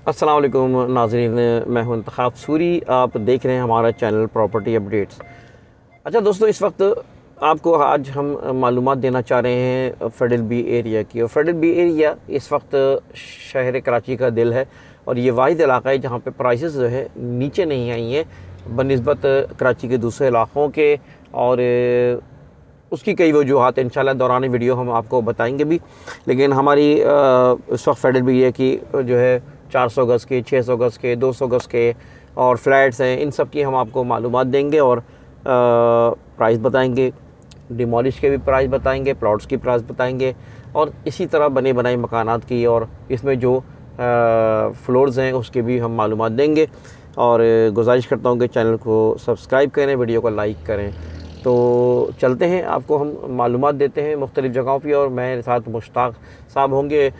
अस्सलाम वालेकुम नाज़रीन, मैं हूं इंतखाब सूरी। आप देख रहे हैं हमारा चैनल प्रॉपर्टी अपडेट्स। अच्छा दोस्तों, इस वक्त आपको आज हम मालूमात देना चाह रहे हैं फेडरल बी एरिया की। और फेडरल बी एरिया इस वक्त शहर कराची का दिल है और ये वाहिद इलाका है जहाँ पे प्राइसेस जो है नीचे नहीं आई हैं बनिस्बत कराची के दूसरे इलाक़ों के। और उसकी कई वजूहत इंशाल्लाह दौरान वीडियो हम आपको बताएंगे भी। लेकिन हमारी इस वक्त फेडरल बी एरिया की जो है 400 गज़ के, 600 गज़ के, 200 गज़ के और फ्लैट्स हैं, इन सब की हम आपको मालूमात देंगे और प्राइस बताएंगे। डिमोलिश के भी प्राइस बताएंगे, प्लॉट्स की प्राइस बताएंगे और इसी तरह बने बनाए मकानात की और इसमें जो फ्लोर्स हैं उसके भी हम मालूमात देंगे। और गुजारिश करता हूँ कि चैनल को सब्सक्राइब करें, वीडियो को लाइक करें। तो चलते हैं, आपको हम मालूमात देते हैं मुख्तलिफ़ जगहों पर। और मेरे साथ मुश्ताक साहब होंगे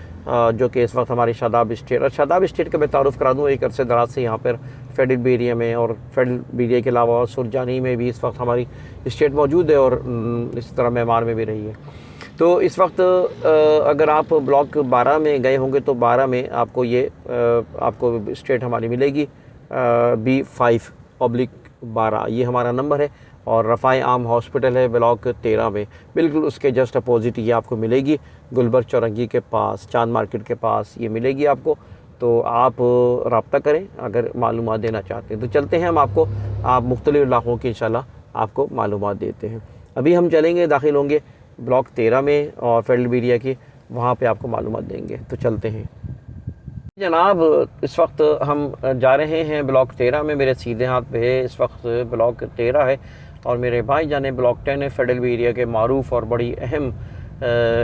जो कि इस वक्त हमारी शादाब स्टेट, और शादाब स्टेट का मैं तारुफ़ करा दूँ, एक अरसे दराज से यहाँ पर फेडरल बी एरिया में और फेडरल बी एरिया के अलावा सुरजानी में भी इस वक्त हमारी स्टेट मौजूद है और इसी तरह मेमार में भी रही है। तो इस वक्त अगर आप ब्लॉक 12 में गए होंगे तो 12 में आपको ये आपको स्टेट हमारी मिलेगी B5/12, ये हमारा नंबर है। और रफ़ाए आम हॉस्पिटल है ब्लॉक 13 में, बिल्कुल उसके जस्ट अपोजिट ये आपको मिलेगी। गुलबर्ग चौरंगी के पास, चांद मार्केट के पास ये मिलेगी आपको। तो आप रब्ता करें अगर मालूमात देना चाहते हैं। तो चलते हैं हम आपको आप मुख्तलिफ़ इलाक़ों की इंशाल्लाह आपको मालूमात देते हैं। अभी हम चलेंगे, दाखिल होंगे ब्लॉक 13 में और फेडरल बी एरिया की, वहाँ पे आपको मालूमात देंगे। तो चलते हैं जनाब। इस वक्त हम जा रहे हैं ब्लॉक 13 में। मेरे सीधे हाथ पे इस वक्त ब्लॉक 13 है और मेरे भाई जाने ब्लॉक 10 है। फेडरल बी एरिया के मारूफ़ और बड़ी अहम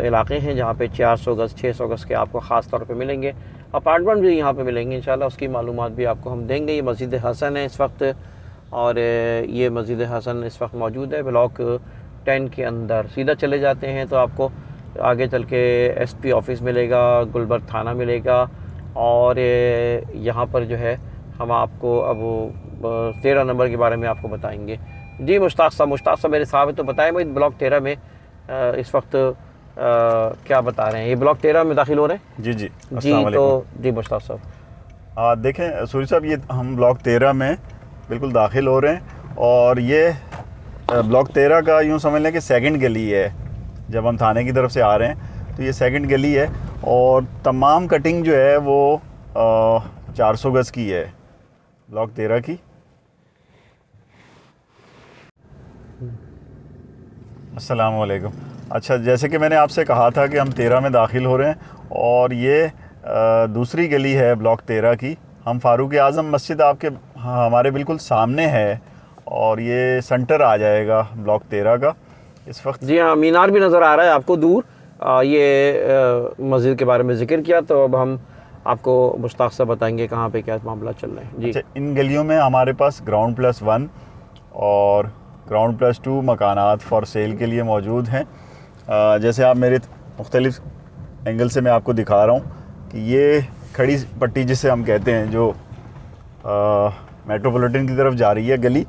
इलाक़े हैं जहाँ पे 400 गज़ 600 गज़ के आपको ख़ास तौर पे मिलेंगे। अपार्टमेंट भी यहाँ पे मिलेंगे इंशाल्लाह, उसकी मालूमात भी आपको हम देंगे। ये मस्जिद हसन है इस वक्त, और ये मस्जिद हसन इस वक्त मौजूद है ब्लॉक 10 के अंदर। सीधा चले जाते हैं तो आपको आगे चल के SP ऑफ़िस मिलेगा, गुलबर्ग थाना मिलेगा। और यहाँ पर जो है हम आपको अब 13 नंबर के बारे में आपको बताएँगे। जी मुश्ताक साहब मेरे साहब है, तो बताएं भाई ब्लॉक 13 में इस वक्त क्या बता रहे हैं? ये ब्लॉक 13 में दाखिल हो रहे हैं? जी जी तो जी मुश्ताक साहब देखें सूरी साहब, ये हम ब्लॉक 13 में बिल्कुल दाखिल हो रहे हैं। और ये ब्लॉक 13 का यूँ समझ लें कि सेकंड गली है। जब हम थाने की तरफ से आ रहे हैं तो ये सेकंड गली है और तमाम कटिंग जो है वो 400 गज़ की है ब्लॉक 13 की। अस्सलाम वालेकुम। अच्छा, जैसे कि मैंने आपसे कहा था कि हम 13 में दाखिल हो रहे हैं और ये दूसरी गली है ब्लॉक 13 की। हम फ़ारूक आज़म मस्जिद आपके हमारे बिल्कुल सामने है और ये सेंटर आ जाएगा ब्लॉक 13 का इस वक्त। जी हाँ, मीनार भी नज़र आ रहा है आपको दूर। ये मस्जिद के बारे में ज़िक्र किया, तो अब हम आपको मुश्ताक से बताएंगे कहाँ पे क्या मामला चल रहा है। जी अच्छा, इन गलियों में हमारे पास ग्राउंड+1 और ग्राउंड+2 मकानात फॉर सेल के लिए मौजूद हैं। जैसे आप मेरे मुख्तलिफ़ एंगल से मैं आपको दिखा रहा हूँ कि ये खड़ी पट्टी जिसे हम कहते हैं, जो मेट्रोपॉलिटन की तरफ जा रही है गली,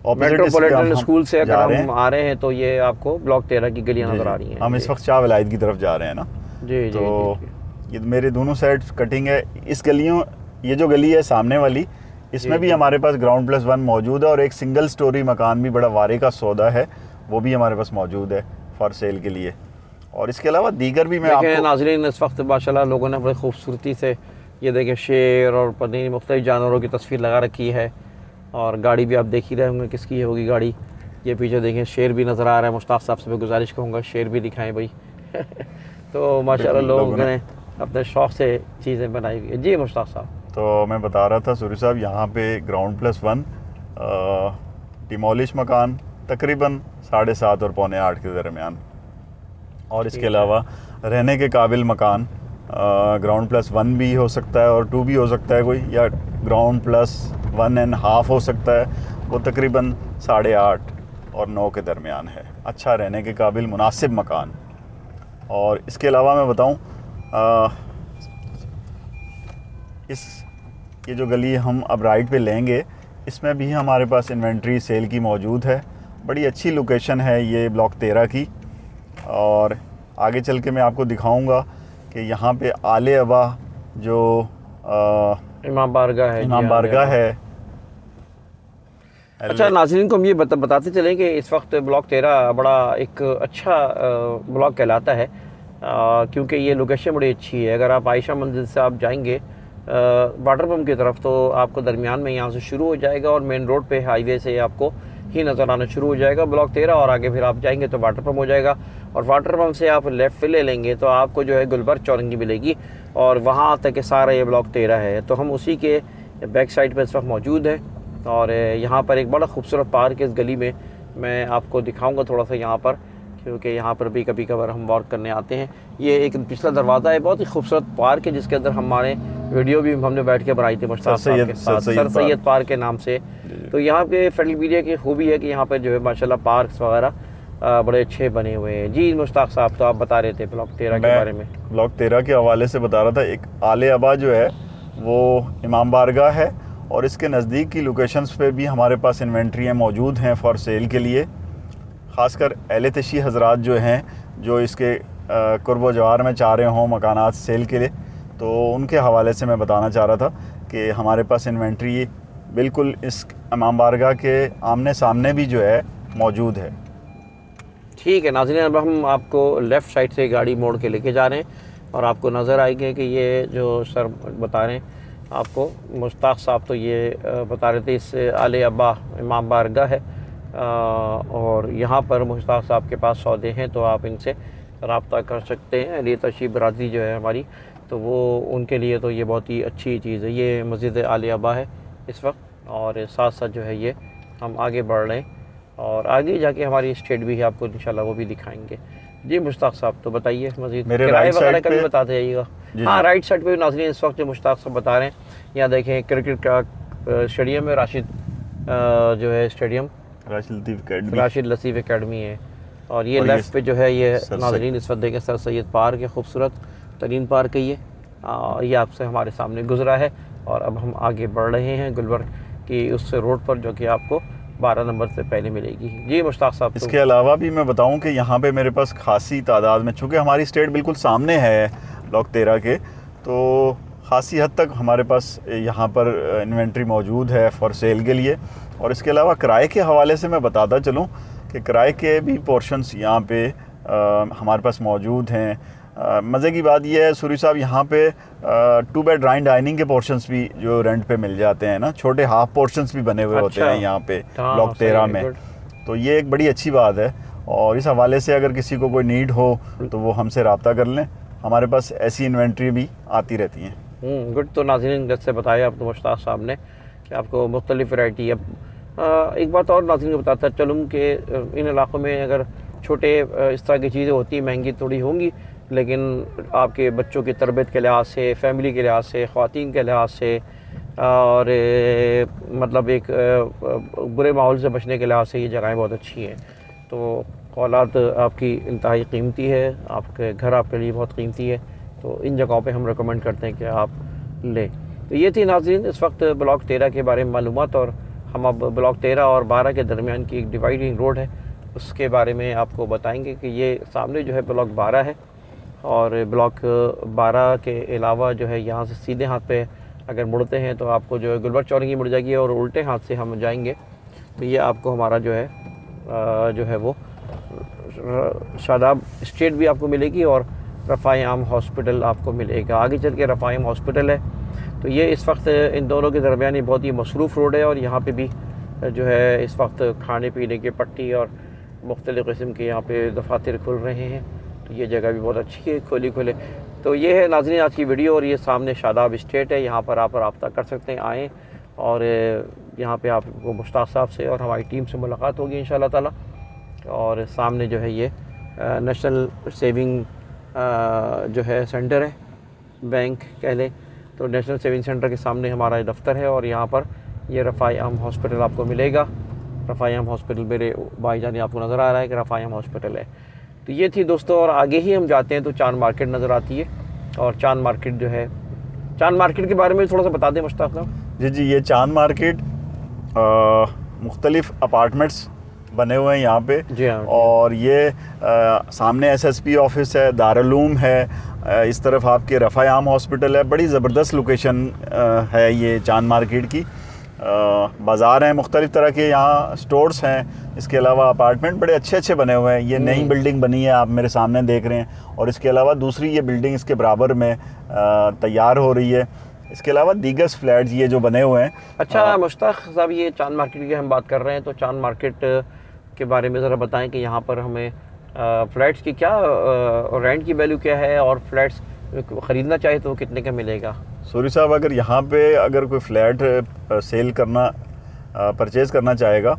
मेट्रोपॉलिटन स्कूल से अगर हम आ रहे हैं तो ये आपको ब्लॉक 13 की गलियाँ नज़र आ रही हैं। हम इस वक्त शाह वलायत की तरफ जा रहे हैं ना। जी जी तो जी। ये मेरे दोनों साइड कटिंग है। इस गलियों, ये जो गली है सामने वाली, इसमें भी हमारे पास ग्राउंड+1 मौजूद है और एक सिंगल स्टोरी मकान भी बड़ा वारे का सौदा है, वो भी हमारे पास मौजूद है फॉर सेल के लिए। और इसके अलावा दीगर भी मैं आपको नाज़रीन, इस वक्त माशाल्लाह लोगों ने बड़ी खूबसूरती से ये देखें शेर और पत्नी मुख्तलिफ जानवरों की तस्वीर लगा रखी है। और गाड़ी भी आप देख ही रहे होंगे किसकी होगी गाड़ी। ये पीछे देखें शेर भी नज़र आ रहा है। मुश्ताक साहब से मैं गुजारिश करूँगा शेर भी दिखाएं भाई। तो माशाल्लाह लोगों ने अपने शौक़ से चीज़ें बनाई हुई है। जी मुश्ताक साहब, तो मैं बता रहा था सूरी साहब, यहाँ पे ग्राउंड+1 डिमोलिश मकान तकरीबन 7.5 और 7:45 के दरमियान, और इसके अलावा रहने के काबिल मकान ग्राउंड+1 भी हो सकता है और 2 भी हो सकता है कोई, या ग्राउंड+1.5 हो सकता है, वो तकरीबन 8.5 और 9 के दरमियान है। अच्छा रहने के काबिल मुनासिब मकान। और इसके अलावा मैं बताऊं, ये जो गली हम अब राइट पे लेंगे, इसमें भी हमारे पास इन्वेंट्री सेल की मौजूद है। बड़ी अच्छी लोकेशन है ये ब्लॉक 13 की। और आगे चल के मैं आपको दिखाऊंगा कि यहाँ पे आले अबा जो इमाम बारगाह है, इमाम बारगाह है। अच्छा नाज़रीन को हम ये बताते चलें कि इस वक्त ब्लॉक 13 बड़ा एक अच्छा ब्लॉक कहलाता है, क्योंकि ये लोकेशन बड़ी अच्छी है। अगर आप आयशा मंजिल से आप जाएंगे वाटर पम्प की तरफ तो आपको दरमियान में यहाँ से शुरू हो जाएगा और मेन रोड पे हाईवे से आपको ही नज़र आना शुरू हो जाएगा ब्लॉक 13, और आगे फिर आप जाएंगे तो वाटर पम्प हो जाएगा, और वाटर पम्प से आप लेफ़्ट ले लेंगे तो आपको जो है गुलबर्ग चौरंगी मिलेगी, और वहाँ तक के सारा ये ब्लॉक 13 है। तो हम उसी के बैक साइड पर इस वक्त मौजूद हैं, और यहाँ पर एक बड़ा खूबसूरत पार्क है। इस गली में मैं आपको दिखाऊंगा थोड़ा सा यहाँ पर, क्योंकि यहाँ पर भी कभी कभार हम वॉक करने आते हैं। ये एक पिछला दरवाज़ा है, बहुत ही खूबसूरत पार्क है, जिसके अंदर हमारे वीडियो भी हमने बैठ के बनाई थी मुश्ताक साहब के साथ, सर सैयद पार्क के नाम से। तो यहाँ पे फेडरल मीडिया की खूबी है कि यहाँ पर जो है माशाल्लाह पार्क्स वगैरह बड़े अच्छे बने हुए हैं। जी मुश्ताक साहब, तो आप बता रहे थे ब्लॉक 13 के बारे में। ब्लॉक 13 के हवाले से बता रहा था। एक आले अबा जो है वो इमाम बारगाह है, और इसके नज़दीक की लोकेशंस पे भी हमारे पास इन्वेंट्री मौजूद हैं फॉर सेल के लिए। ख़ासकर अहले तशी हज़रात जो हैं, जो इसके कुर्ब जवार में चाह रहे हों मकानात सेल के लिए, तो उनके हवाले से मैं बताना चाह रहा था कि हमारे पास इन्वेंट्री बिल्कुल इस इमाम बारगाह के आमने सामने भी जो है मौजूद है। ठीक है नाज़रीन, अब हम आपको लेफ़्ट साइड से गाड़ी मोड़ के लेके जा रहे हैं, और आपको नज़र आएगी कि ये जो सर बता रहे हैं आपको मुश्ताक साहब, तो ये बता रहे थे इस आले अब्बा इमाम बारगाह है, और यहाँ पर मुश्ताक साहब के पास सौदे हैं, तो आप इनसे रब्ता कर सकते हैं। अली तशी बरादरी जो है हमारी, तो वो उनके लिए तो ये बहुत ही अच्छी चीज़ है। ये मस्जिद आले अब्बा है इस वक्त, और साथ साथ जो है ये हम आगे बढ़ रहे हैं, और आगे जाके हमारी स्टेट भी है, आपको इंशाल्लाह वो भी दिखाएंगे। जी मुश्ताक साहब, तो बताइए मज़ीद किराए वगैरह का भी बताते जाइएगा। हाँ, राइट साइड पे नाज़रीन इस वक्त जो मुश्ताक साहब बता रहे हैं, यहाँ देखें क्रिकेट का स्टेडियम है, राशिद जो है स्टेडियम, राशिद लतीफ़ एकेडमी है, और ये लेफ़्ट पे जो है ये नाज़रीन इस वक्त देखें सर सैयद पार्क है, खूबसूरत तरीन पार्क है ये आपसे हमारे सामने गुजरा है, और अब हम आगे बढ़ रहे हैं गुलबर्ग की उस रोड पर, जो कि आपको 12 नंबर से पहले मिलेगी। जी मुश्ताक साहब, इसके अलावा भी मैं बताऊं कि यहाँ पे मेरे पास खासी तादाद में, चूँकि हमारी स्टेट बिल्कुल सामने है ब्लॉक 13 के, तो खासी हद तक हमारे पास यहाँ पर इन्वेंट्री मौजूद है फॉर सेल के लिए। और इसके अलावा किराए के हवाले से मैं बताता चलूँ कि किराए के भी पोर्शंस यहाँ पे हमारे पास मौजूद हैं। मज़े की बात यह है सूरी साहब, यहाँ पे 2 बेड डाइनिंग के पोर्शंस भी जो रेंट पे मिल जाते हैं ना, छोटे हाफ पोर्शंस भी बने हुए होते हैं यहाँ पे ब्लॉक 13 में, तो ये एक बड़ी अच्छी बात है। और इस हवाले से अगर किसी को कोई नीड हो तो वो हमसे रब्ता कर लें, हमारे पास ऐसी इन्वेंट्री भी आती रहती हैं। गुड। तो नाज़रीन जैसे बताया अब तो मुश्ताक साहब ने कि आपको मुख्तलिफ वैरायटी। अब एक बात और नाज़रीन को बताता चलूँ कि इन इलाक़ों में अगर छोटे इस तरह की चीज़ें होती हैं, महंगी थोड़ी होंगी, लेकिन आपके बच्चों की तरबियत के लिहाज से, फैमिली के लिहाज से, ख़वातीन के लिहाज से, और मतलब एक बुरे माहौल से बचने के लिहाज से ये जगहें बहुत अच्छी हैं। तो औलाद आपकी इंतहाई कीमती है, आपके घर आपके लिए बहुत कीमती है, तो इन जगहों पे हम रिकमेंड करते हैं कि आप लें। तो ये थी नाज़रीन इस वक्त ब्लॉक 13 के बारे में मालूमात, और हम अब ब्लॉक 13 और 12 के दरमियान की एक डिवाइडिंग रोड है उसके बारे में आपको बताएंगे कि ये सामने जो है ब्लॉक 12 है, और ब्लॉक 12 के अलावा जो है यहाँ से सीधे हाथ पे अगर मुड़ते हैं तो आपको जो है गुलबर्ग चौरंगी मुड़ जाएगी, और उल्टे हाथ से हम जाएंगे तो ये आपको हमारा जो है वो शादाब स्टेट भी आपको मिलेगी, और रफ़ाए आम हॉस्पिटल आपको मिलेगा। आगे चल के रफ़ाए आम हॉस्पिटल है, तो ये इस वक्त इन दोनों के दरमियान ही बहुत ही मसरूफ़ रोड है, और यहाँ पे भी जो है इस वक्त खाने पीने की पट्टी और मुख्तलिफ़ किस्म के यहाँ पे दफातर खुल रहे हैं, तो ये जगह भी बहुत अच्छी है, खुले। तो ये है नाज़रीन आज की वीडियो, और ये सामने शादाब स्टेट है, यहाँ पर आप रब्ता कर सकते हैं, आएँ, और यहाँ पे आपको मुश्ताक साहब से और हमारी टीम से मुलाकात होगी इंशाअल्लाह ताला। और सामने जो है ये नेशनल सेविंग जो है सेंटर है, बैंक कह लें, तो नेशनल सेविंग सेंटर के सामने हमारा दफ्तर है, और यहाँ पर ये रफ़ाए आम हॉस्पिटल आपको मिलेगा। रफ़ाए आम हॉस्पिटल मेरे भाईजान आपको नज़र आ रहा है कि रफ़ाए आम हॉस्पिटल है। तो ये थी दोस्तों, और आगे ही हम जाते हैं तो चांद मार्केट नज़र आती है, और चांद मार्केट जो है, चांद मार्केट के बारे में थोड़ा सा बता दें मुश्ताक साहब। जी, ये चांद मार्केट मुख्तलिफ़ अपार्टमेंट्स बने हुए हैं यहाँ पे। जी हाँ। और ये सामने एसएसपी ऑफिस है, दारुल उलूम है, इस तरफ आपके रफ़ायाम हॉस्पिटल है, बड़ी ज़बरदस्त लोकेशन है ये चांद मार्केट की। बाज़ार हैं मुख्तलिफ़ तरह के, यहाँ स्टोर्स हैं, इसके अलावा अपार्टमेंट बड़े अच्छे अच्छे बने हुए हैं। ये नई बिल्डिंग बनी है, आप मेरे सामने देख रहे हैं, और इसके अलावा दूसरी ये बिल्डिंग इसके बराबर में तैयार हो रही है। इसके अलावा दीगर फ्लैट्स ये जो बने हुए हैं। अच्छा मुश्ताक साहब, ये चांद मार्केट की हम बात कर रहे हैं, तो चांद मार्केट के बारे में ज़रा बताएं कि यहाँ पर हमें फ़्लैट्स की क्या रेंट की वैल्यू क्या है, और फ्लैट्स ख़रीदना चाहे तो कितने का मिलेगा? सूरी साहब, अगर यहाँ पे अगर कोई फ्लैट सेल करना परचेज़ करना चाहेगा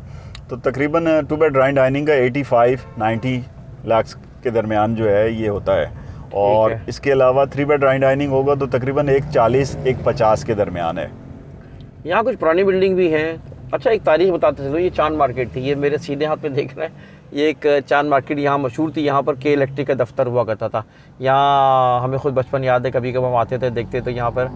तो तकरीबन 2 बेड डाइनिंग का 85-90 लाख के दरमियान जो है ये होता है, और इसके अलावा 3 बेड डाइनिंग होगा तो तकरीबन 140-150 के दरमियान है। यहाँ कुछ पुरानी बिल्डिंग भी हैं। अच्छा, एक तारीख बताते चलो, ये चांद मार्केट थी, ये मेरे सीधे हाथ में देख रहे हैं, ये एक चांद मार्केट यहाँ मशहूर थी। यहाँ पर के इलेक्ट्रिक का दफ्तर हुआ करता था। यहाँ हमें खुद बचपन याद है, कभी कभी हम आते थे देखते तो यहाँ पर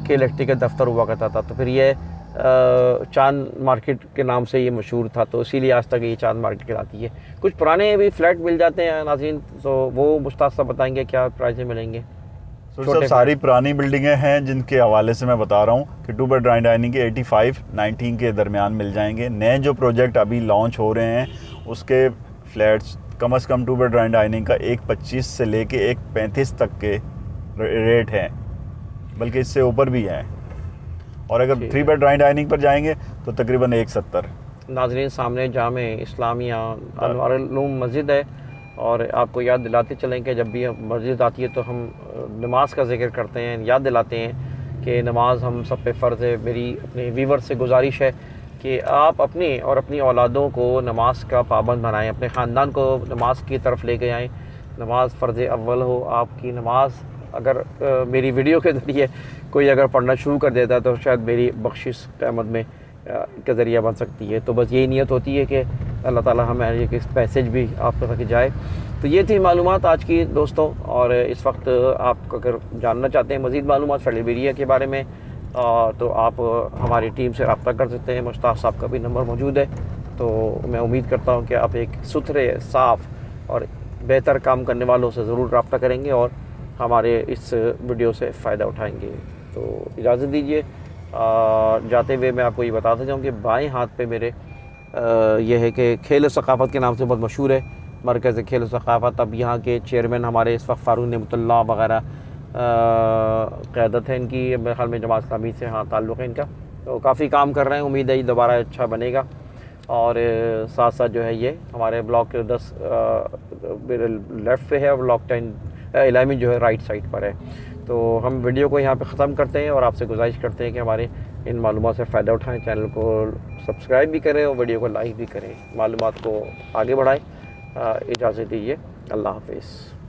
के इलेक्ट्रिक का दफ्तर हुआ करता था, तो फिर ये चांद मार्केट के नाम से ये मशहूर था, तो इसीलिए आज तक ये चांद मार्केट कहलाती है। कुछ पुराने भी फ्लैट मिल जाते हैं नाज़रीन, तो वो मुश्ताक साहब बताएंगे क्या प्राइस मिलेंगे? सब सारी पुरानी बिल्डिंगें हैं जिनके हवाले से मैं बता रहा हूँ कि 2 बेड डाइनिंग के 85-90 के दरमियान मिल जाएंगे। नए जो प्रोजेक्ट अभी लॉन्च हो रहे हैं उसके फ्लैट्स कम से कम 2 बेड डाइनिंग का 125 से लेके 135 तक के रेट हैं, बल्कि इससे ऊपर भी हैं। और अगर 3 बेड डाइनिंग पर जाएंगे तो तकरीबन 170। नाज़रीन, सामने जामे इस्लामिया अनवारुल उलूम मस्जिद है, और आपको याद दिलाते चलें कि जब भी मस्जिद आती है तो हम नमाज का जिक्र करते हैं, याद दिलाते हैं कि नमाज हम सब पे फ़र्ज़ है। मेरी अपने व्यूवर से गुजारिश है कि आप अपनी और अपनी औलादों को नमाज का पाबंद बनाएं, अपने ख़ानदान को नमाज की तरफ लेके आएँ। नमाज फ़र्ज़ अव्वल हो आपकी। नमाज अगर मेरी वीडियो के ज़रिए कोई अगर पढ़ना शुरू कर देता है तो शायद मेरी बख्शिश क़यामत में का ज़रिया बन सकती है। तो बस यही नीयत होती है कि अल्लाह ताला हमें एक मैसेज भी आप तक जाए। तो ये थी मालूमात आज की दोस्तों, और इस वक्त आप अगर जानना चाहते हैं मज़ीद मालूमात फेडरल बी एरिया के बारे में तो आप हमारी टीम से रब्ता कर सकते हैं। मुश्ताक साहब का भी नंबर मौजूद है। तो मैं उम्मीद करता हूँ कि आप एक सुथरे, साफ़ और बेहतर काम करने वालों से ज़रूर रब्ता करेंगे और हमारे इस वीडियो से फ़ायदा उठाएँगे। तो इजाज़त दीजिए। जाते हुए मैं आपको ये बताता जाऊँ कि बाएं हाथ पे मेरे यह है कि खेल सकाफ़त के नाम से बहुत मशहूर है मरकज़ खेल सकाफ़त। अब यहाँ के चेयरमैन हमारे इस वक्त फ़ारूक नेमतुल्लाह वग़ैरह क़यादत है इनकी, मेरे ख़्याल में जमात इस्लामी से हाँ ताल्लुक़ है इनका। तो काफ़ी काम कर रहे हैं, उम्मीद है ये दोबारा अच्छा बनेगा। और साथ साथ जो है ये हमारे ब्लॉक 10 मेरे लेफ़्ट पे है और ब्लॉक 11 जो है राइट साइड पर है। तो हम वीडियो को यहाँ पे ख़त्म करते हैं और आपसे गुजारिश करते हैं कि हमारे इन मालूमात से फ़ायदा उठाएं, चैनल को सब्सक्राइब भी करें और वीडियो को लाइक भी करें, मालूमात को आगे बढ़ाएं। इजाज़त दीजिए, अल्लाह हाफ़िज़।